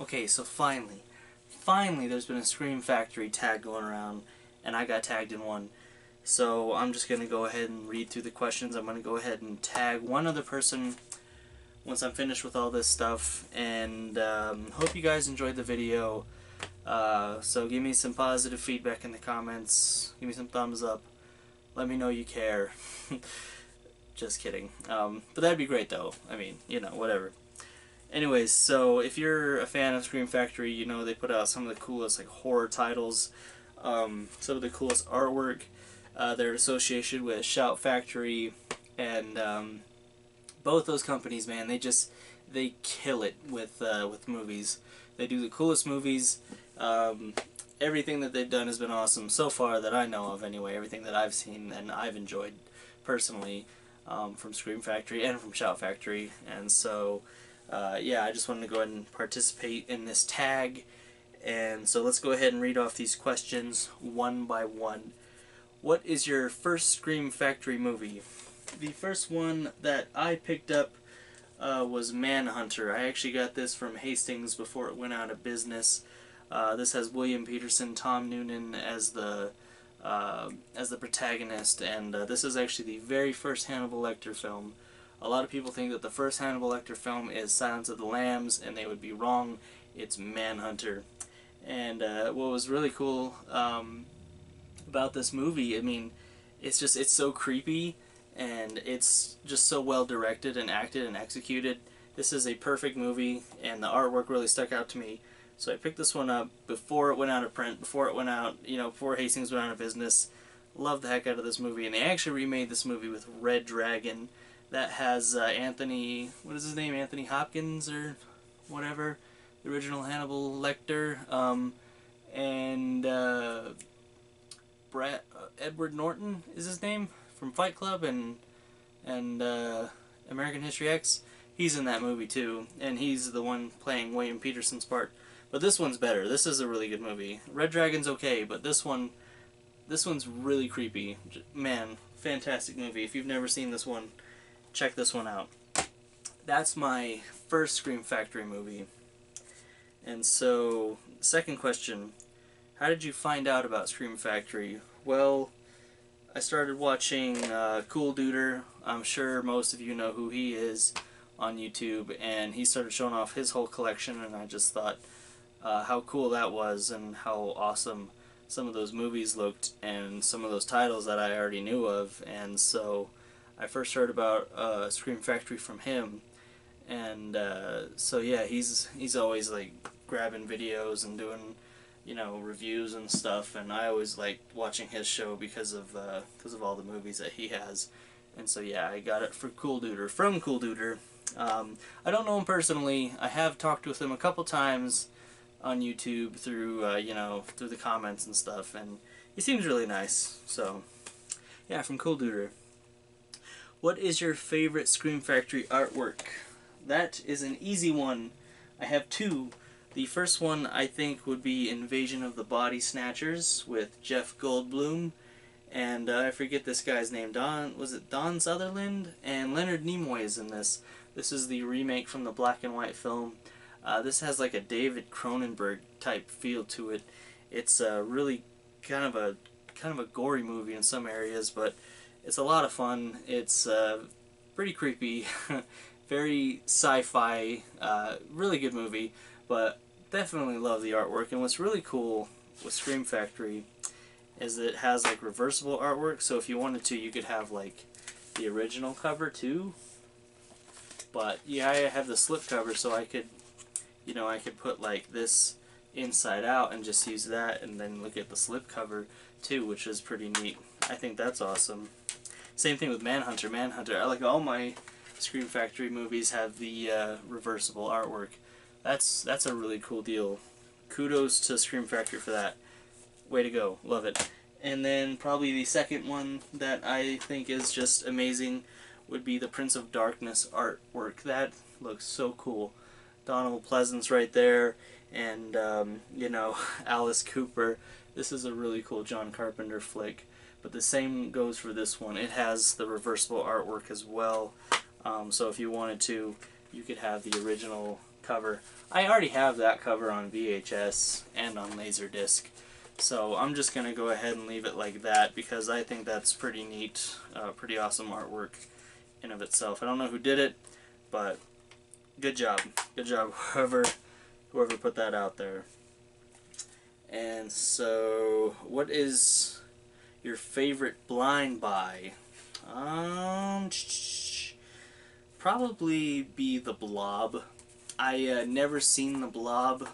Okay, so finally there's been a Scream Factory tag going around, and I got tagged in one. So I'm just going to go ahead and read through the questions. I'm going to go ahead and tag one other person once I'm finished with all this stuff, and hope you guys enjoyed the video. So give me some positive feedback in the comments, give me some thumbs up, let me know you care. Just kidding. But that'd be great though. I mean, you know, whatever. Anyways, so if you're a fan of Scream Factory, you know they put out some of the coolest like horror titles, some of the coolest artwork. Their association with Shout Factory, and both those companies, man, they kill it with movies. They do the coolest movies. Everything that they've done has been awesome so far that I know of, anyway. Everything that I've seen and I've enjoyed personally, from Scream Factory and from Shout Factory, and so. Yeah, I just wanted to go ahead and participate in this tag, and so let's go ahead and read off these questions one by one. What is your first Scream Factory movie? The first one that I picked up was Manhunter. I actually got this from Hastings before it went out of business. This has William Peterson, Tom Noonan as the protagonist, and this is actually the very first Hannibal Lecter film. A lot of people think that the first Hannibal Lecter film is Silence of the Lambs, and they would be wrong. It's Manhunter. And what was really cool about this movie, I mean, it's so creepy, and it's just so well directed and acted and executed. This is a perfect movie, and the artwork really stuck out to me. So I picked this one up before it went out of print, before it went out, you know, before Hastings went out of business. Loved the heck out of this movie, and they actually remade this movie with Red Dragon. That has Anthony, what is his name, Anthony Hopkins or whatever, the original Hannibal Lecter, and Edward Norton is his name, from Fight Club and American History X. He's in that movie too, and he's the one playing William Peterson's part. But this one's better. This is a really good movie. Red Dragon's okay, but this one's really creepy. Man, fantastic movie. If you've never seen this one, check this one out. That's my first Scream Factory movie. And so, second question, how did you find out about Scream Factory? Well, I started watching Cool Duder. I'm sure most of you know who he is on YouTube, and he started showing off his whole collection, and I just thought how cool that was and how awesome some of those movies looked and some of those titles that I already knew of, and so I first heard about Scream Factory from him, and so yeah, he's always like grabbing videos and doing, you know, reviews and stuff, and I always liked watching his show because of all the movies that he has, and so yeah, I got it from Cool Duder. I don't know him personally. I have talked with him a couple times on YouTube through you know, through the comments and stuff, and he seems really nice. So yeah, from Cool Duder. What is your favorite Scream Factory artwork? That is an easy one. I have two. The first one I think would be Invasion of the Body Snatchers with Jeff Goldblum, and I forget this guy's name. Was it Don Sutherland? And Leonard Nimoy is in this. This is the remake from the black and white film. This has like a David Cronenberg type feel to it. It's really kind of a gory movie in some areas, but it's a lot of fun. It's pretty creepy, very sci-fi, really good movie, but definitely love the artwork. And what's really cool with Scream Factory is that it has like reversible artwork, so if you wanted to, you could have like the original cover too. But yeah, I have the slip cover, so I could, you know, I could put like this inside out and just use that, and then look at the slip cover too, which is pretty neat. I think that's awesome. Same thing with Manhunter. I like all my Scream Factory movies have the reversible artwork. That's a really cool deal. Kudos to Scream Factory for that. Way to go. Love it. And then probably the second one that I think is just amazing would be the Prince of Darkness artwork. That looks so cool. Donald Pleasance right there, and you know, Alice Cooper. This is a really cool John Carpenter flick. But the same goes for this one. It has the reversible artwork as well. So if you wanted to, you could have the original cover. I already have that cover on VHS and on Laserdisc, so I'm just going to go ahead and leave it like that because I think that's pretty neat, pretty awesome artwork in of itself. I don't know who did it, but good job. Good job, whoever put that out there. And so, what is your favorite blind buy? Probably be The Blob. I never seen The Blob,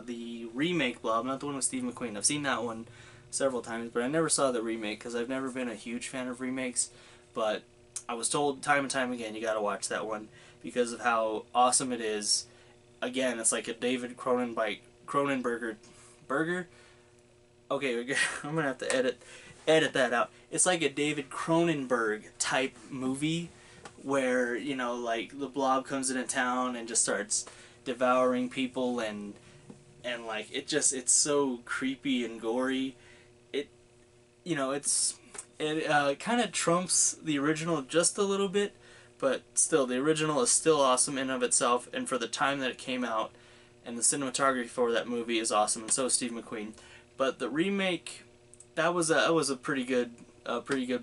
the remake Blob, not the one with Steve McQueen. I've seen that one several times, but I never saw the remake because I've never been a huge fan of remakes. But I was told time and time again, you gotta watch that one because of how awesome it is. Again, it's like a David Cronenberger burger. Okay, I'm gonna have to edit that out. It's like a David Cronenberg type movie where, you know, like the Blob comes into town and just starts devouring people and like it's so creepy and gory. It kind of trumps the original just a little bit, but still the original is still awesome in and of itself, and for the time that it came out, and the cinematography for that movie is awesome, and so is Steve McQueen. But the remake, that was a pretty good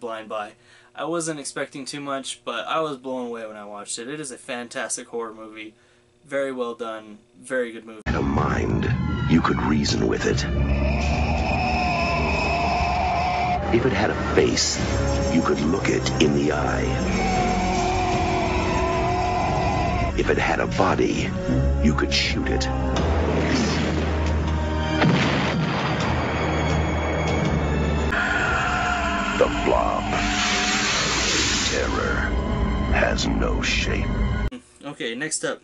blind buy. I wasn't expecting too much, but I was blown away when I watched it. It is a fantastic horror movie, very well done, very good movie. Had a mind, you could reason with it. If it had a face, you could look it in the eye. If it had a body, you could shoot it. The Blob. Terror has no shape. Okay, next up.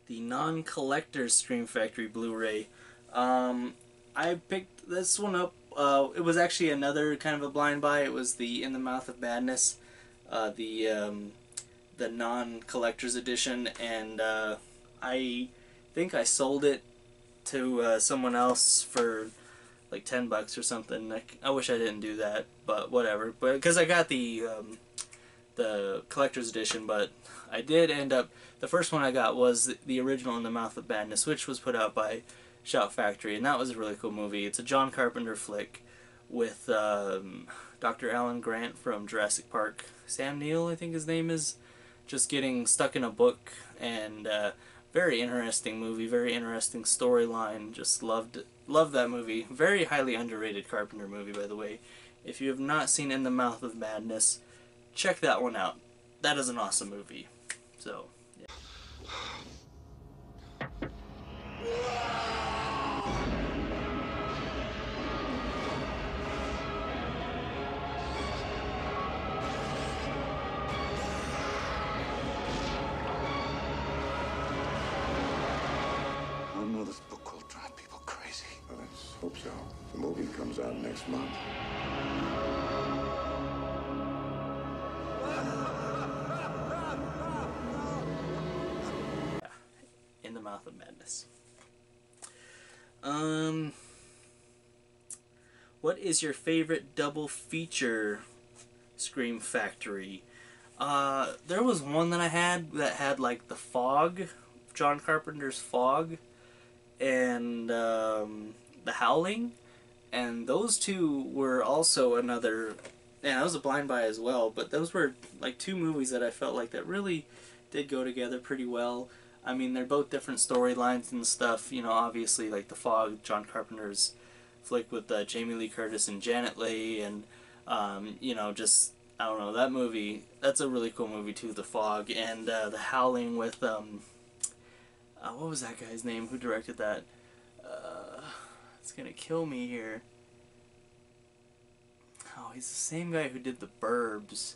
The non-collector's Scream Factory Blu-ray. I picked this one up. It was actually another kind of a blind buy. It was the In the Mouth of Madness, the non-collector's edition, and I think I sold it to someone else for like $10 or something. I wish I didn't do that, but whatever. But because I got the collector's edition, but I did end up. The first one I got was the original In the Mouth of Madness, which was put out by Shout Factory, and that was a really cool movie. It's a John Carpenter flick with Dr. Alan Grant from Jurassic Park. Sam Neill, I think his name is, just getting stuck in a book, and very interesting movie, very interesting storyline. Just loved that movie. Very highly underrated Carpenter movie, by the way. If you have not seen In the Mouth of Madness, check that one out. That is an awesome movie. So, yeah. I know this book will drive people crazy. Let's hope so. The movie comes out next month. In the Mouth of Madness. What is your favorite double feature Scream Factory? There was one that I had that had like The Fog, John Carpenter's Fog, and The Howling, and those two were also another. Yeah, that was a blind buy as well, but those were like two movies that I felt like that really did go together pretty well. I mean, they're both different storylines and stuff, you know, obviously, like The Fog, John Carpenter's flick with Jamie Lee Curtis and Janet Leigh, and, you know, just, I don't know, that movie, that's a really cool movie too, The Fog, and The Howling with, what was that guy's name, who directed that? It's gonna kill me here. Oh, he's the same guy who did The Burbs.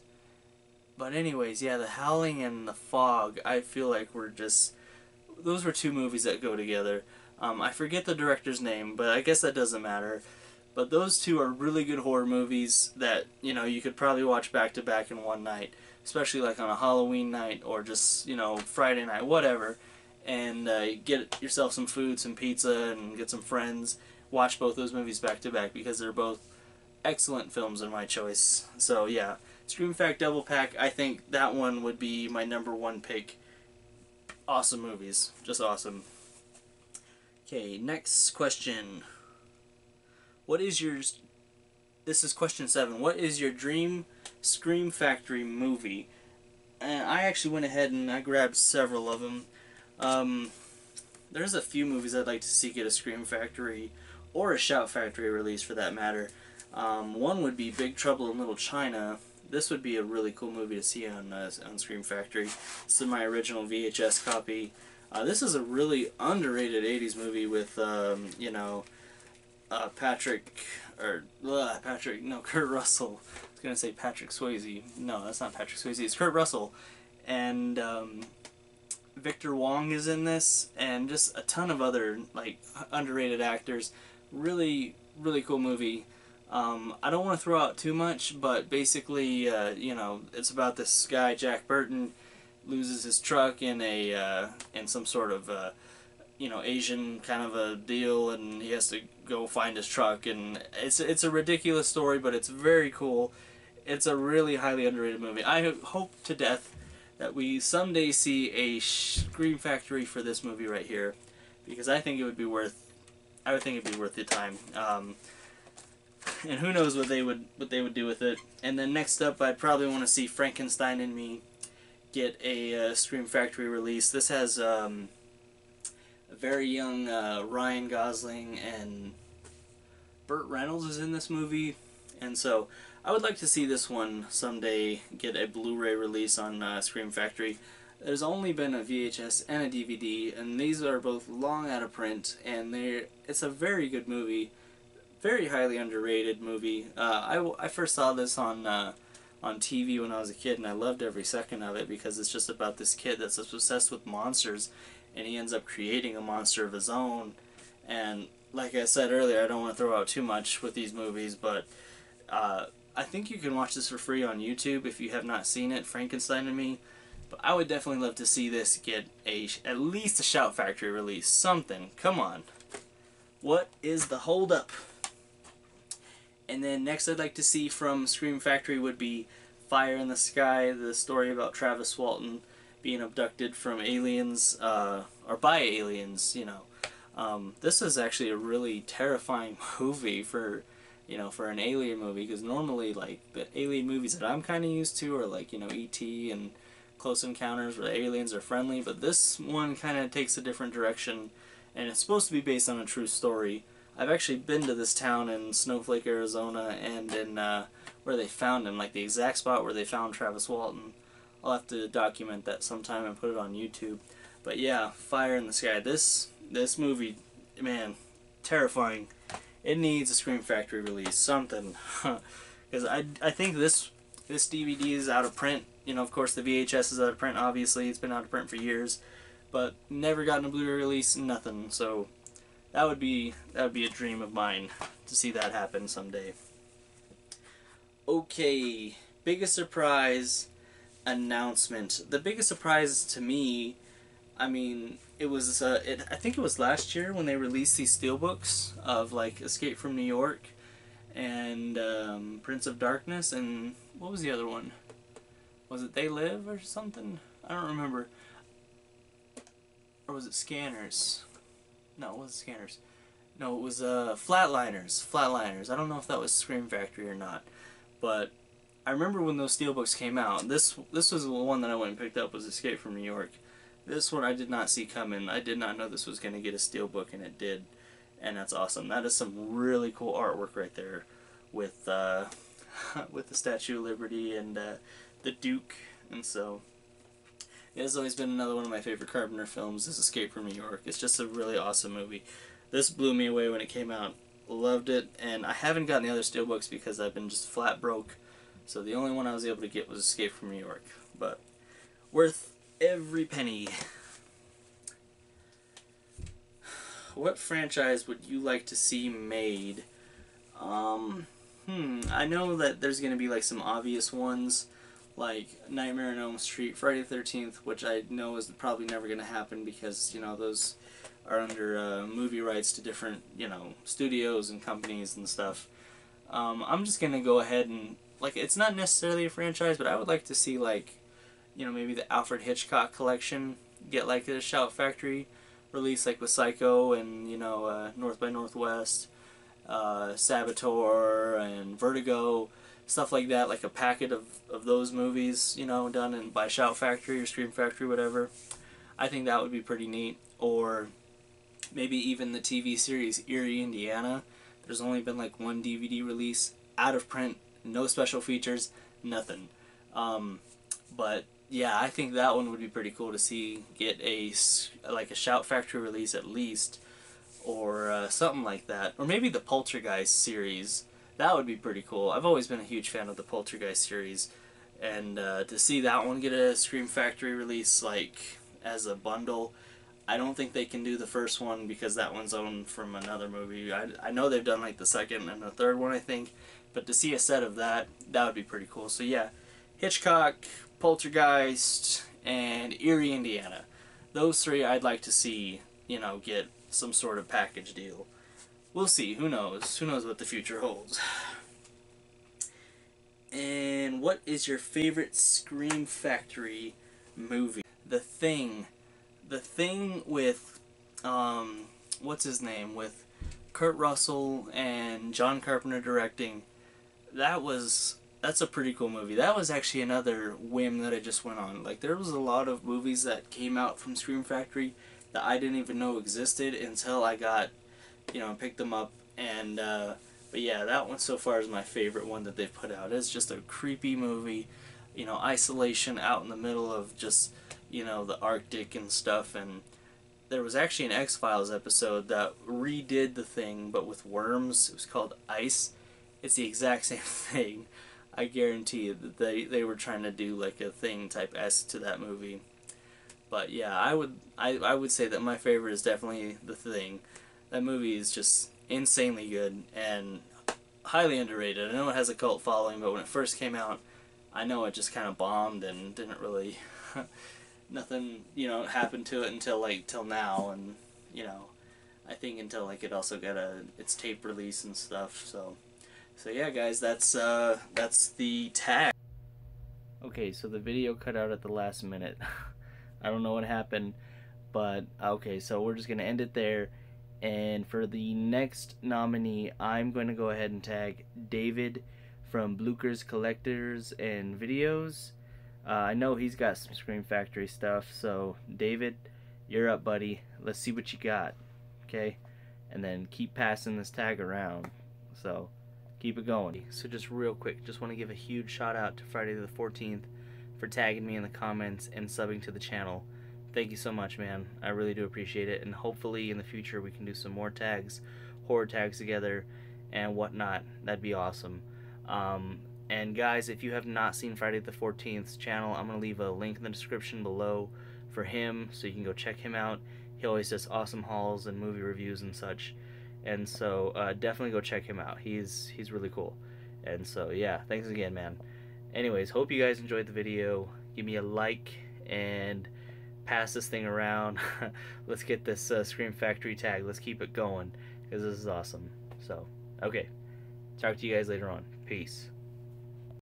But anyways, yeah, The Howling and The Fog, I feel like were just... Those were two movies that go together. I forget the director's name, but I guess that doesn't matter. But those two are really good horror movies that, you know, you could probably watch back to back in one night. Especially like on a Halloween night or just, you know, Friday night, whatever. And get yourself some food, some pizza, and get some friends. Watch both those movies back to back because they're both excellent films in my choice. So yeah, Scream Fact Double Pack, I think that one would be my #1 pick awesome movies. Just awesome. Okay, next question. What is your... This is question 7. What is your dream Scream Factory movie? And I actually went ahead and I grabbed several of them. There's a few movies I'd like to see get a Scream Factory or a Shout Factory release for that matter. One would be Big Trouble in Little China. This would be a really cool movie to see on Scream Factory. This is my original VHS copy. This is a really underrated 80s movie with, you know, Kurt Russell. I was going to say Patrick Swayze. No, that's not Patrick Swayze. It's Kurt Russell. And Victor Wong is in this, and just a ton of other, like, underrated actors. Really, really cool movie. I don't want to throw out too much, but basically, you know, it's about this guy, Jack Burton, loses his truck in some sort of, you know, Asian kind of a deal, and he has to go find his truck, and it's a ridiculous story, but it's very cool. It's a really highly underrated movie. I hope to death that we someday see a Scream Factory for this movie right here, because I think it would be worth. I would think it'd be worth the time. And who knows what they would do with it. And then next up, I'd probably want to see Frankenstein and Me get a Scream Factory release. This has a very young Ryan Gosling, and Burt Reynolds is in this movie, and so I would like to see this one someday get a Blu-ray release on Scream Factory. There's only been a VHS and a DVD, and these are both long out of print, and it's a very good movie, very highly underrated movie. I first saw this on TV when I was a kid, and I loved every second of it because it's just about this kid that's obsessed with monsters, and he ends up creating a monster of his own. And like I said earlier, I don't want to throw out too much with these movies, but I think you can watch this for free on YouTube if you have not seen it, Frankenstein and Me. But I would definitely love to see this get at least a Shout Factory release. Something. Come on. What is the hold up? And then next I'd like to see from Scream Factory would be Fire in the Sky, the story about Travis Walton being abducted from aliens, or by aliens, you know. This is actually a really terrifying movie for, you know, for an alien movie, because normally, like, the alien movies that I'm kind of used to are, like, you know, E.T. and Close Encounters where the aliens are friendly, but this one kind of takes a different direction, and it's supposed to be based on a true story. I've actually been to this town in Snowflake, Arizona, and in where they found him, like the exact spot where they found Travis Walton. I'll have to document that sometime and put it on YouTube. But yeah, Fire in the Sky. This movie, man, terrifying. It needs a Scream Factory release, something. Because I think this DVD is out of print. You know, of course, the VHS is out of print, obviously. It's been out of print for years. But never gotten a Blu-ray release, nothing. So that would be a dream of mine to see that happen someday. Okay, biggest surprise announcement. The biggest surprise to me, I mean, it was I think it was last year when they released these steelbooks of like Escape from New York and Prince of Darkness, and what was the other one? Was it They Live or something? I don't remember. Or was it Scanners? No, it wasn't Scanners. No, it was Flatliners. Flatliners. I don't know if that was Scream Factory or not, but I remember when those steelbooks came out. This was the one that I went and picked up, was Escape from New York. This one I did not see coming. I did not know this was going to get a steelbook, and it did, and that's awesome. That is some really cool artwork right there, with with the Statue of Liberty and the Duke, and so it has always been another one of my favorite Carpenter films, is Escape from New York. It's just a really awesome movie. This blew me away when it came out. Loved it, and I haven't gotten the other steelbooks because I've been just flat broke. So the only one I was able to get was Escape from New York. But worth every penny. What franchise would you like to see made? I know that there's going to be like some obvious ones, like Nightmare on Elm Street, Friday the 13th, which I know is probably never going to happen because, you know, those are under movie rights to different, you know, studios and companies and stuff. I'm just going to go ahead and, like, it's not necessarily a franchise, but I would like to see, like, you know, maybe the Alfred Hitchcock collection, get like a Shout Factory release, like with Psycho and North by Northwest, Saboteur and Vertigo, stuff like that, like a packet of those movies, done by Shout Factory or Scream Factory, whatever. I think that would be pretty neat. Or maybe even the TV series Eerie, Indiana. There's only been like one DVD release, out of print, no special features, nothing. But yeah, I think that one would be pretty cool to see get a Shout Factory release at least, or something like that. Or maybe the Poltergeist series. That would be pretty cool. I've always been a huge fan of the Poltergeist series, and to see that one get a Scream Factory release like as a bundle. I don't think they can do the first one because that one's owned from another movie. I know they've done like the second and the third one, I think, but to see a set of that would be pretty cool. So yeah, Hitchcock, Poltergeist, and Eerie, Indiana. Those three I'd like to see, get some sort of package deal. We'll see. Who knows? Who knows what the future holds? And what is your favorite Scream Factory movie? The Thing. The Thing with, what's his name? With Kurt Russell and John Carpenter directing. That's a pretty cool movie. That was actually another whim that I just went on. Like, there was a lot of movies that came out from Scream Factory that I didn't even know existed until I got, picked them up. And, but yeah, that one so far is my favorite one that they've put out. It's just a creepy movie, isolation out in the middle of just, the Arctic and stuff. And there was actually an X-Files episode that redid The Thing, but with worms. It was called Ice. It's the exact same thing. I guarantee you that they were trying to do like a Thing type esque to that movie. But yeah, I would say that my favorite is definitely The Thing. That movie is just insanely good and highly underrated. I know it has a cult following, but when it first came out, I know it just kind of bombed and didn't really nothing happened to it till now, and I think until like it also got its tape release and stuff. So yeah, guys, that's the tag. Okay, so the video cut out at the last minute. I don't know what happened, but okay, so we're just gonna end it there. And for the next nominee, I'm going to go ahead and tag David from Blucher's Collectors and Videos. I know he's got some Scream Factory stuff, so David, you're up, buddy. Let's see what you got, okay? And then keep passing this tag around, so keep it going. So just real quick, just want to give a huge shout out to Friday the 14th for tagging me in the comments and subbing to the channel. Thank you so much, man. I really do appreciate it, and hopefully in the future we can do some more tags, horror tags together and whatnot. That'd be awesome. And guys, if you have not seen Friday the 14th's channel, I'm going to leave a link in the description below for him so you can go check him out. He always does awesome hauls and movie reviews and such. And so definitely go check him out. He's really cool. And so yeah, thanks again, man. Anyways, hope you guys enjoyed the video. Give me a like and pass this thing around. Let's get this Scream Factory tag. Let's keep it going because this is awesome. So, okay. Talk to you guys later on. Peace.